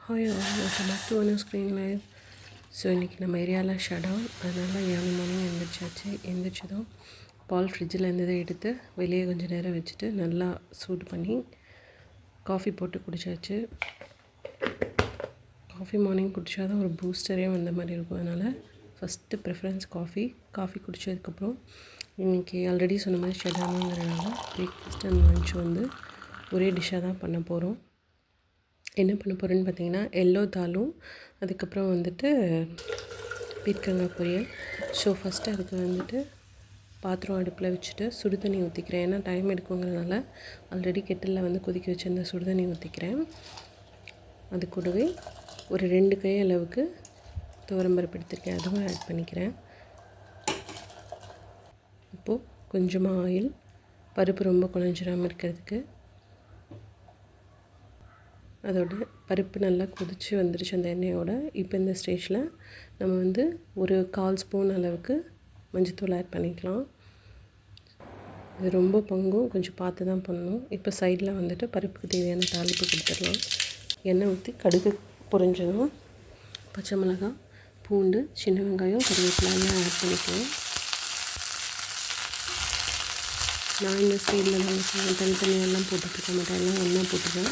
Hi all, welcome back to one screen live. So இன்றைக்கி நம்ம ஏரியாவில் ஷட் டவுன், அதனால் ஏர்லி மார்னிங் எழுந்திரிச்சதும் பால் ஃப்ரிட்ஜில் இருந்ததை எடுத்து வெளியே கொஞ்சம் நேரம் வச்சுட்டு நல்லா சூடு பண்ணி காஃபி போட்டு குடித்தாச்சு. காஃபி மார்னிங் குடித்தா தான் ஒரு பூஸ்டரே வந்த மாதிரி இருக்கும். அதனால் ஃபஸ்ட்டு ப்ரிஃபரன்ஸ் காஃபி குடித்ததுக்கப்புறம் இன்றைக்கி ஆல்ரெடி சொன்ன மாதிரி ஷட் டவுனுங்கிறதுனால பிரேக்ஃபாஸ்ட் அண்ட் லன்ச் வந்து ஒரே டிஷ்ஷாக தான் பண்ண போகிறோம். என்ன பண்ண போகிறேன்னு பார்த்தீங்கன்னா, எல்லோ தாலும் அதுக்கப்புறம் வந்துட்டு பீர்க்கங்காய் பொரியல். ஸோ ஃபஸ்ட்டு அதுக்கு வந்துட்டு பாத்திரம் அடுப்பில் வச்சுட்டு சுடு தண்ணி ஊற்றிக்கிறேன். ஏன்னா டைம் எடுக்குங்கிறதுனால ஆல்ரெடி கெட்டிலில் வந்து கொதிக்க வச்சுருந்த சுடு தண்ணி ஊற்றிக்கிறேன். அது கூடவே ஒரு 2 கை அளவுக்கு துவரம்பருப்பு எடுத்துருக்கேன், அதுவும் ஆட் பண்ணிக்கிறேன். இப்போது கொஞ்சமாக ஆயில், பருப்பு ரொம்ப குழஞ்சிடாமல் இருக்கிறதுக்கு. அதோட பருப்பு நல்லா கொதித்து வந்துருச்சு அந்த எண்ணெயோட. இப்போ இந்த ஸ்டேஜில் நம்ம வந்து ஒரு 1/4 ஸ்பூன் அளவுக்கு மஞ்சத்தூள் ஆட் பண்ணிக்கலாம். இது ரொம்ப பொங்கும், கொஞ்சம் பார்த்து தான் பண்ணணும். இப்போ சைடில் வந்துட்டு பருப்புக்கு தேவையான தாளிப்பு கொடுத்துடலாம். எண்ணெய் ஊற்றி கடுகு பொரிஞ்சதும் பச்சை மிளகாய், பூண்டு, சின்ன வெங்காயம், கருவேப்பிலாம் ஆட் பண்ணிக்கலாம். நான் இந்த சைடில் நாங்கள் தனித்தனியெல்லாம் போட்டுட்ருக்க மாட்டேன், எல்லாம் ஒன்றா போட்டுருவேன்.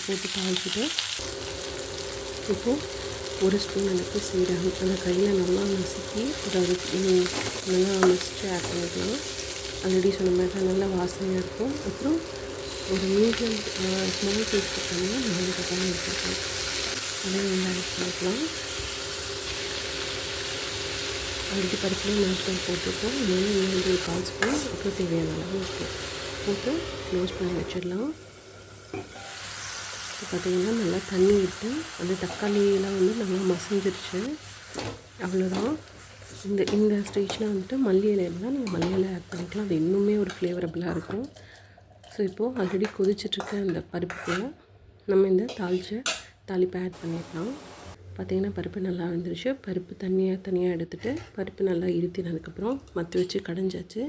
போட்டு தாளிச்சிட்டு இப்போது 1 ஸ்பூன் அளவுக்கு சீரகம் அந்த கையில் நல்லா நசுக்கி நல்லா மிக்ஸ்டு ஆட் பண்ணிக்கலாம். ஆல்ரெடி சொன்ன மாதிரி தான் நல்லா வாசனையாக இருக்கும். அப்புறம் ஒரு மீடியம் ஸ்மால் பீஸ் பண்ணால் 4 தக்காளி எடுத்துருக்கோம், அதையும் நல்லா ஆட் பண்ணிக்கலாம். ஆல்ரெடி பருப்புலேயும் மஞ்சள் போட்டுருக்கோம், மேலே 1/4 ஸ்பூன் அப்புறம் தேவையான அளவு உப்பு போட்டு க்ளோஸ் பண்ணி வச்சிடலாம். இப்போ பார்த்திங்கன்னா நல்லா தண்ணி விட்டு அந்த தக்காளியெலாம் வந்து நல்லா மசிஞ்சிருச்சு. அவ்வளோதான். இந்த ஸ்டேஜில் வந்துட்டு மல்லி இலை இருந்தால் நீங்கள் மல்லி இலை ஆட் பண்ணிக்கலாம், அது இன்னுமே ஒரு ஃப்ளேவரபுளாக இருக்கும். ஸோ இப்போது ஆல்ரெடி கொதிச்சிட்ருக்க அந்த பருப்புக்குள்ளே நம்ம இந்த தாளிப்பை ஆட் பண்ணிக்கலாம். பார்த்திங்கன்னா பருப்பு நல்லா வந்துருச்சு. பருப்பு தனியாக எடுத்துகிட்டு பருப்பு நல்லா இருத்தினதுக்கப்புறம் மற்ற வச்சு கடைஞ்சாச்சு.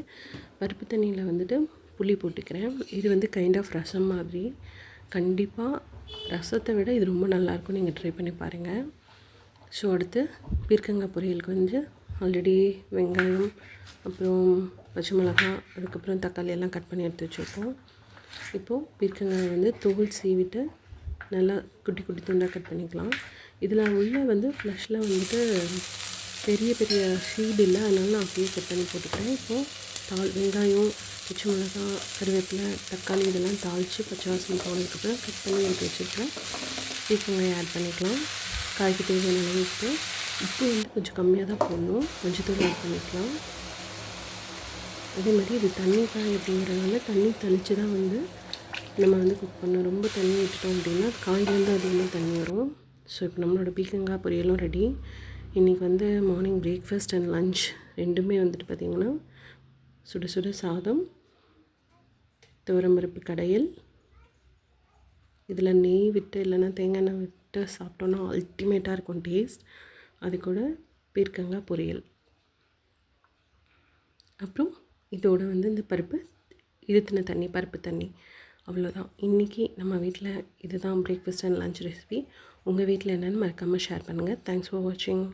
பருப்பு தண்ணியில் வந்துட்டு புளி போட்டுக்கிறேன். இது வந்து கைண்ட் ஆஃப் ரசம் மாதிரி. கண்டிப்பாக ரசத்தை விட இது ரொம்ப நல்லாயிருக்கும், நீங்கள் ட்ரை பண்ணி பாருங்கள். ஸோ அடுத்து பீர்க்கங்காய் பொரியலுக்கு வந்து ஆல்ரெடி வெங்காயம், அப்புறம் பச்சை மிளகாய், அதுக்கப்புறம் தக்காளி எல்லாம் கட் பண்ணி எடுத்து வச்சுருக்கோம். இப்போது பீர்க்கங்காய் வந்து தோல் சீவிட்டு நல்லா குட்டி குட்டி துண்டாக கட் பண்ணிக்கலாம். இதில் உள்ள வந்து ஃப்ளஷில் வந்துட்டு பெரிய சீடு இல்லை, அதனால நான் அப்படியே கட் பண்ணி போட்டுக்கிறேன். இப்போது வெங்காயம், பச்சை மிளகாய், கருவேப்பிலை, தக்காளி இதெல்லாம் தாளித்து பச்சை வாசனை போனதுக்கப்புறம் கட் பண்ணி எடுத்து வச்சுருக்கேன் பீர்க்கங்காயை ஆட் பண்ணிக்கலாம். காய்க்கு தேவையான அளவு உப்பு வந்து கொஞ்சம் கம்மியாக தான் போடணும், மஞ்சத்தூள் ஆட் பண்ணிக்கலாம். அதே மாதிரி இது தண்ணி காய் அப்படிங்கிறதுனால தண்ணி தெளித்து தான் வந்து நம்ம வந்து குக் பண்ணணும். ரொம்ப தண்ணி விட்டுட்டோம் அப்படின்னா காயிலேருந்து அதிகமாக தண்ணி வரும். ஸோ இப்போ நம்மளோட பீர்க்கங்காய் பொரியலும் ரெடி. இன்றைக்கி வந்து மார்னிங் பிரேக்ஃபாஸ்ட் அண்ட் லன்ச் ரெண்டுமே வந்துட்டு பார்த்திங்கன்னா சுட சுட சாதம், துவரம்பருப்பு கடையில், இதில் நெய் விட்டு இல்லைன்னா தேங்காய் எண்ணெய் விட்டு சாப்பிட்டோன்னா அல்டிமேட்டாக இருக்கும் டேஸ்ட். அது கூட பீர்க்கங்காய் பொரியல். அப்புறம் இதோடு வந்து இந்த பருப்பு பருப்பு தண்ணி. அவ்வளோதான். இன்றைக்கி நம்ம வீட்டில் இதுதான் பிரேக்ஃபாஸ்ட் அண்ட் லன்ச் ரெசிபி. உங்கள் வீட்டில் என்னென்னு மறக்காமல் ஷேர் பண்ணுங்கள். தேங்க்ஸ் ஃபார் வாட்சிங்.